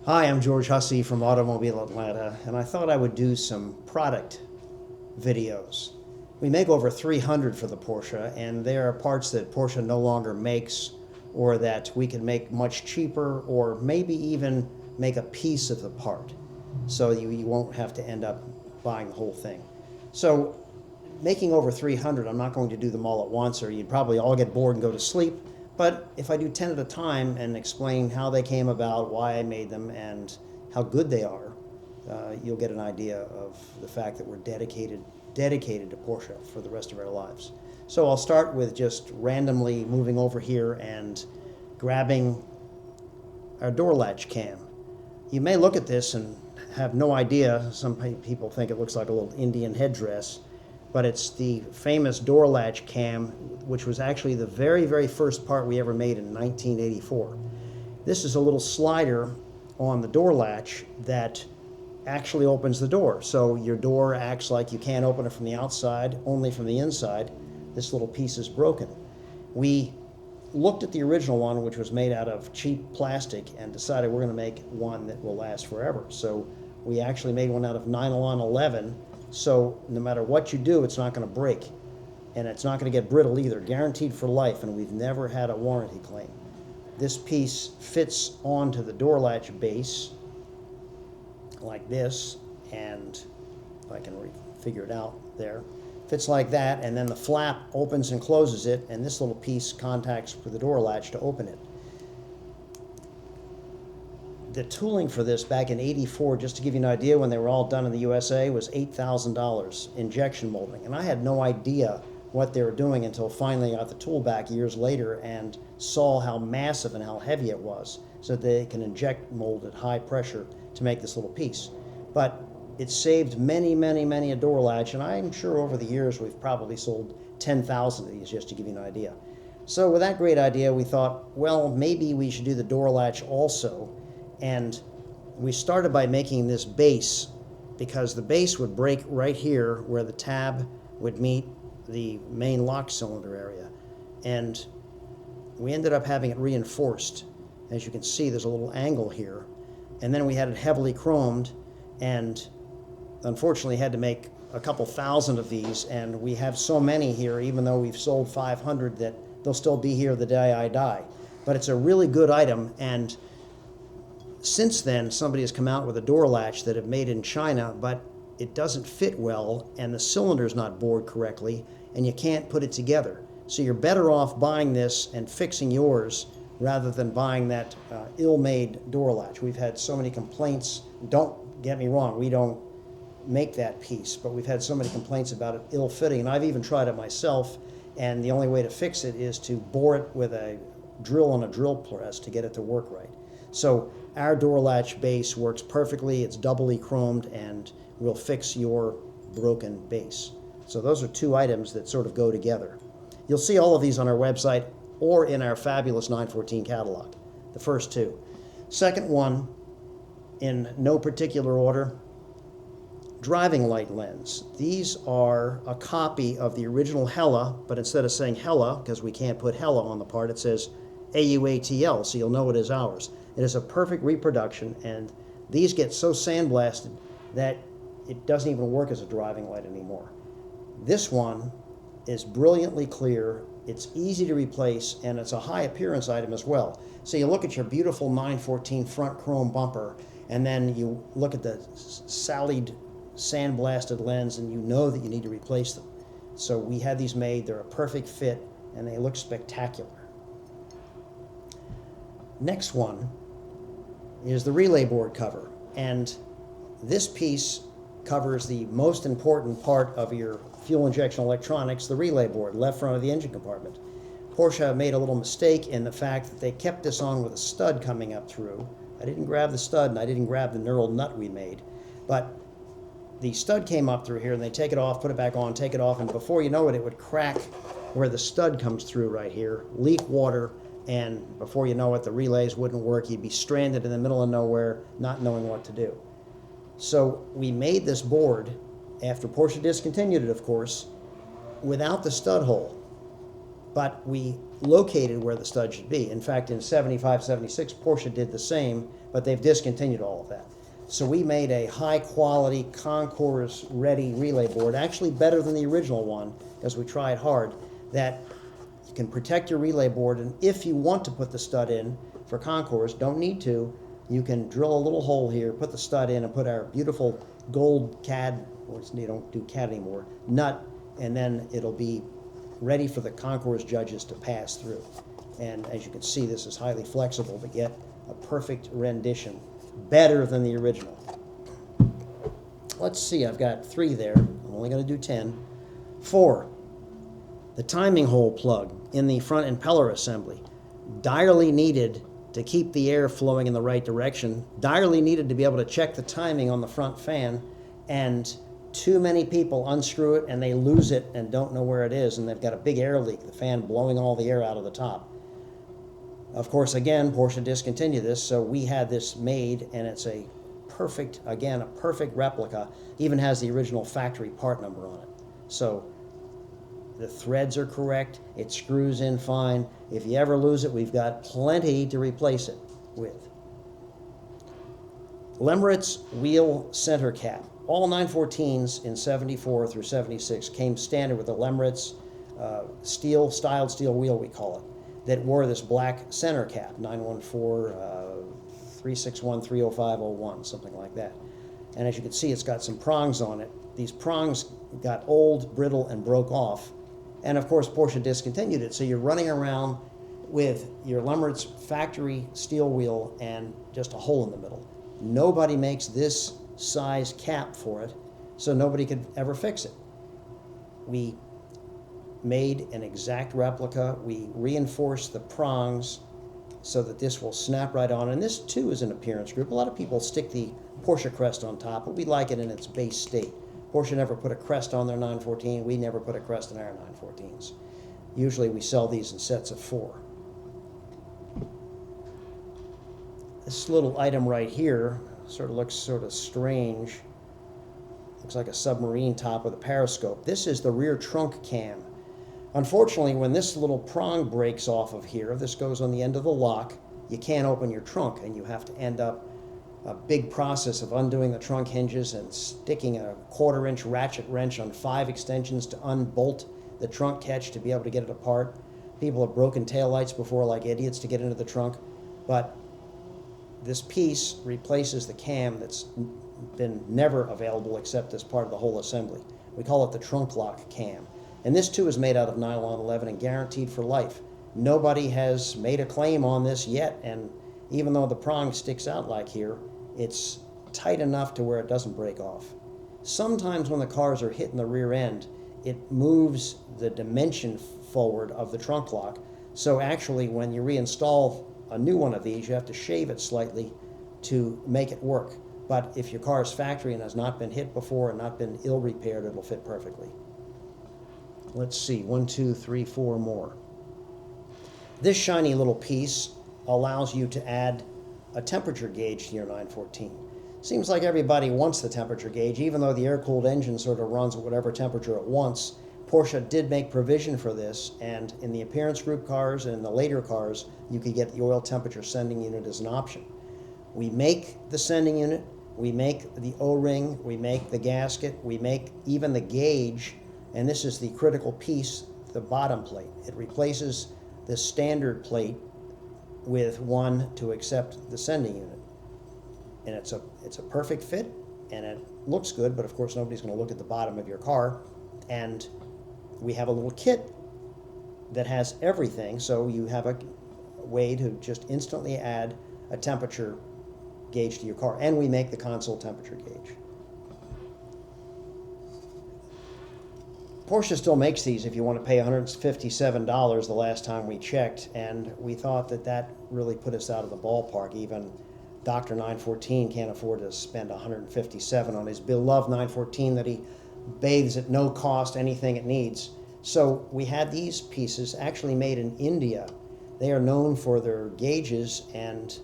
Hi, I'm George Hussey from Automobile Atlanta, and I thought I would do some product videos. We make over 300 for the Porsche, and there are parts that Porsche no longer makes, or that we can make much cheaper, or maybe even make a piece of the part, so you won't have to end up buying the whole thing. So, making over 300, I'm not going to do them all at once, or you'd probably all get bored and go to sleep. But if I do 10 at a time and explain how they came about, why I made them, and how good they are, you'll get an idea of the fact that we're dedicated to Porsche for the rest of our lives. So I'll start with just randomly moving over here and grabbing our door latch cam. You may look at this and have no idea. Some people think it looks like a little Indian headdress, but it's the famous door latch cam, which was actually the very, very first part we ever made in 1984. This is a little slider on the door latch that actually opens the door. So your door acts like you can't open it from the outside, only from the inside. This little piece is broken. We looked at the original one, which was made out of cheap plastic, and decided we're going to make one that will last forever. So we actually made one out of nylon 11. So no matter what you do, it's not going to break, and it's not going to get brittle either, guaranteed for life, and we've never had a warranty claim. This piece fits onto the door latch base like this, and if I can figure it out there, fits like that, and then the flap opens and closes it, and this little piece contacts with the door latch to open it. The tooling for this back in '84, just to give you an idea, when they were all done in the USA, was $8,000 injection molding. And I had no idea what they were doing until finally I got the tool back years later and saw how massive and how heavy it was, so that they can inject mold at high pressure to make this little piece. But it saved many, many, many a door latch, and I'm sure over the years we've probably sold 10,000 of these, just to give you an idea. So with that great idea, we thought, well, maybe we should do the door latch also. And we started by making this base, because the base would break right here where the tab would meet the main lock cylinder area. And we ended up having it reinforced. As you can see, there's a little angle here. And then we had it heavily chromed, and unfortunately had to make a couple thousand of these, and we have so many here, even though we've sold 500, that they'll still be here the day I die. But it's a really good item, and since then, somebody has come out with a door latch that have made in China, but it doesn't fit well, and the cylinder's not bored correctly, and you can't put it together. So you're better off buying this and fixing yours rather than buying that ill-made door latch. We've had so many complaints. Don't get me wrong, we don't make that piece, but we've had so many complaints about it ill-fitting, and I've even tried it myself, and the only way to fix it is to bore it with a drill on a drill press to get it to work right. So our door latch base works perfectly. It's doubly chromed, and will fix your broken base. So those are two items that sort of go together. You'll see all of these on our website or in our fabulous 914 catalog, the first two. Second one, in no particular order, driving light lens. These are a copy of the original Hella, but instead of saying Hella, because we can't put Hella on the part, it says AUATL, so you'll know it is ours. It is a perfect reproduction, and these get so sandblasted that it doesn't even work as a driving light anymore. This one is brilliantly clear, it's easy to replace, and it's a high appearance item as well. So you look at your beautiful 914 front chrome bumper, and then you look at the sallied, sandblasted lens, and you know that you need to replace them. So we had these made, they're a perfect fit, and they look spectacular. Next one is the relay board cover, and this piece covers the most important part of your fuel injection electronics, the relay board, left front of the engine compartment. Porsche made a little mistake in the fact that they kept this on with a stud coming up through. I didn't grab the stud, and I didn't grab the knurled nut we made, but the stud came up through here, and they take it off, put it back on, take it off, and before you know it, it would crack where the stud comes through right here, leak water, and before you know it, the relays wouldn't work. You'd be stranded in the middle of nowhere, not knowing what to do. So we made this board, after Porsche discontinued it, of course, without the stud hole. But we located where the stud should be. In fact, in 75, 76, Porsche did the same. but they've discontinued all of that. So we made a high-quality, concourse-ready relay board, actually better than the original one, because we tried hard, that you can protect your relay board, and if you want to put the stud in for concourse, don't need to, you can drill a little hole here, put the stud in, and put our beautiful gold CAD, or you don't do CAD anymore, nut, and then it'll be ready for the concourse judges to pass through. And as you can see, this is highly flexible to get a perfect rendition, better than the original. Let's see, I've got 3 there. I'm only going to do 10. 4, the timing hole plug in the front impeller assembly. Direly needed to keep the air flowing in the right direction. Direly needed to be able to check the timing on the front fan, and too many people unscrew it and they lose it and don't know where it is, and they've got a big air leak, the fan blowing all the air out of the top. Of course, again, Porsche discontinued this, so we had this made, and it's a perfect, again, a perfect replica. Even has the original factory part number on it. So the threads are correct, it screws in fine. If you ever lose it, we've got plenty to replace it with. Lemritz wheel center cap. All 914s in 74 through 76 came standard with a Lemritz styled steel wheel, we call it, that wore this black center cap, 914, 361, 30501, something like that. And as you can see, it's got some prongs on it. These prongs got old, brittle, and broke off. And of course, Porsche discontinued it, so you're running around with your Lemritz factory steel wheel and just a hole in the middle. Nobody makes this size cap for it, so nobody could ever fix it. We made an exact replica. We reinforced the prongs so that this will snap right on. And this too is an appearance group. A lot of people stick the Porsche crest on top, but we like it in its base state. Porsche never put a crest on their 914. We never put a crest in our 914s. Usually we sell these in sets of 4. This little item right here sort of looks sort of strange. Looks like a submarine top with a periscope. This is the rear trunk cam. Unfortunately, when this little prong breaks off of here, this goes on the end of the lock, you can't open your trunk, and you have to end up a big process of undoing the trunk hinges and sticking a 1/4-inch ratchet wrench on 5 extensions to unbolt the trunk catch to be able to get it apart. People have broken taillights before like idiots to get into the trunk, but this piece replaces the cam that's been never available except as part of the whole assembly. We call it the trunk lock cam. And this too is made out of nylon 11 and guaranteed for life. Nobody has made a claim on this yet, and even though the prong sticks out like here, it's tight enough to where it doesn't break off. Sometimes when the cars are hitting the rear end, it moves the dimension forward of the trunk lock. So actually when you reinstall a new one of these, you have to shave it slightly to make it work. But if your car is factory and has not been hit before and not been ill repaired, it'll fit perfectly. Let's see, 1, 2, 3, 4 more. This shiny little piece allows you to add a temperature gauge to your 914. Seems like everybody wants the temperature gauge, even though the air-cooled engine sort of runs at whatever temperature it wants. Porsche did make provision for this, and in the appearance group cars and in the later cars, you could get the oil temperature sending unit as an option. We make the sending unit, we make the O-ring, we make the gasket, we make even the gauge, and this is the critical piece, the bottom plate. It replaces the standard plate with one to accept the sending unit. And it's a perfect fit, and it looks good, but of course nobody's going to look at the bottom of your car. And we have a little kit that has everything, so you have a way to just instantly add a temperature gauge to your car. And we make the console temperature gauge. Porsche still makes these if you want to pay $157 the last time we checked, and we thought that that really put us out of the ballpark. Even Dr. 914 can't afford to spend $157 on his beloved 914 that he bathes at no cost, anything it needs. So we had these pieces actually made in India. They are known for their gauges, and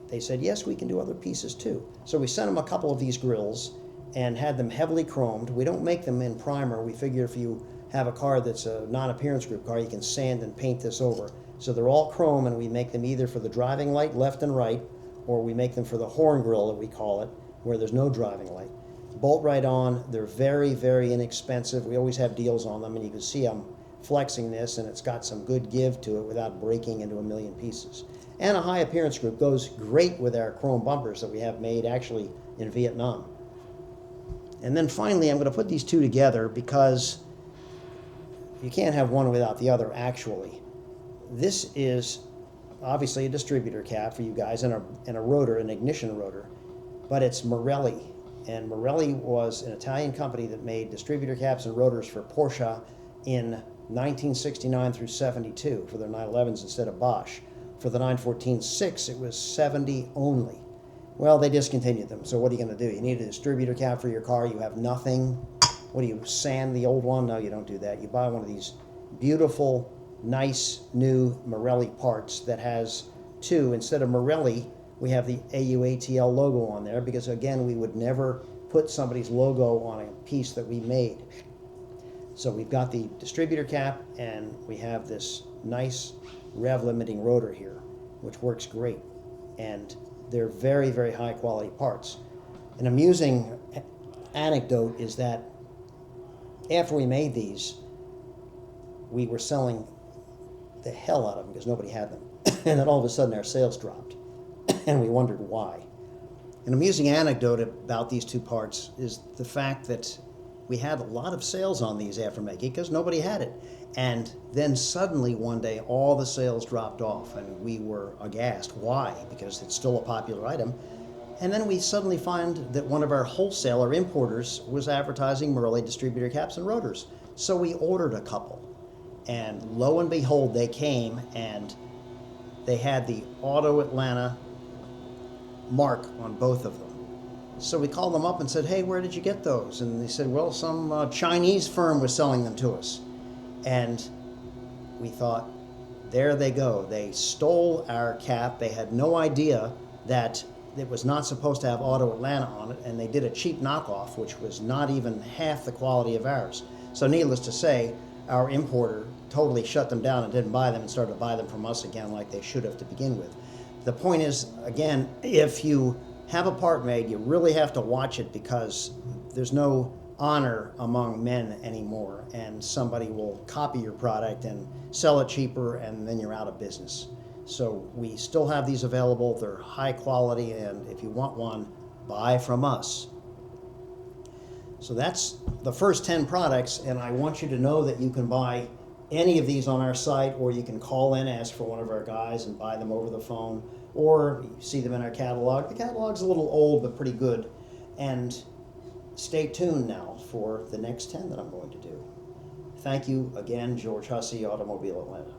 they said, yes, we can do other pieces too. So we sent them a couple of these grills and had them heavily chromed. We don't make them in primer. We figure if you have a car that's a non-appearance group car, you can sand and paint this over. So they're all chrome, and we make them either for the driving light, left and right, or we make them for the horn grill that we call it, where there's no driving light. Bolt right on. They're very, very inexpensive. We always have deals on them, and you can see I'm flexing this, and it's got some good give to it without breaking into a million pieces. And a high appearance group goes great with our chrome bumpers that we have made actually in Vietnam. And then finally, I'm going to put these two together because you can't have one without the other, actually. This is obviously a distributor cap for you guys and a rotor, an ignition rotor, but it's Marelli. And Marelli was an Italian company that made distributor caps and rotors for Porsche in 1969 through 72 for their 911s instead of Bosch. For the 914-6, it was 70 only. Well, they discontinued them, so what are you going to do? You need a distributor cap for your car, you have nothing. What do you, sand the old one? No, you don't do that. You buy one of these beautiful, nice, new Marelli parts that has two. Instead of Marelli, we have the AUATL logo on there because, again, we would never put somebody's logo on a piece that we made. So we've got the distributor cap, and we have this nice rev-limiting rotor here, which works great. And they're very, very high-quality parts. An amusing anecdote is that after we made these, we were selling the hell out of them because nobody had them. And then all of a sudden our sales dropped. And we wondered why. An amusing anecdote about these two parts is the fact that we had a lot of sales on these after making because nobody had it. And then suddenly one day all the sales dropped off and we were aghast. Why? Because it's still a popular item. And then we suddenly find that one of our wholesaler importers was advertising Marelli distributor caps and rotors. So we ordered a couple. And lo and behold, they came and they had the Auto Atlanta mark on both of them. So we called them up and said, hey, where did you get those? And they said, well, some Chinese firm was selling them to us. And we thought, there they go. They stole our cap. They had no idea that it was not supposed to have Auto Atlanta on it, and they did a cheap knockoff, which was not even half the quality of ours. So needless to say, our importer totally shut them down and didn't buy them and started to buy them from us again like they should have to begin with. The point is, again, if you have a part made, you really have to watch it because there's no honor among men anymore, and somebody will copy your product and sell it cheaper, and then you're out of business. So we still have these available. They're high quality, and if you want one, buy from us. So that's the first 10 products, and I want you to know that you can buy any of these on our site, or you can call in, ask for one of our guys, and buy them over the phone, or you see them in our catalog. The catalog's a little old, but pretty good. And stay tuned now for the next 10 that I'm going to do. Thank you again, George Hussey, Automobile Atlanta.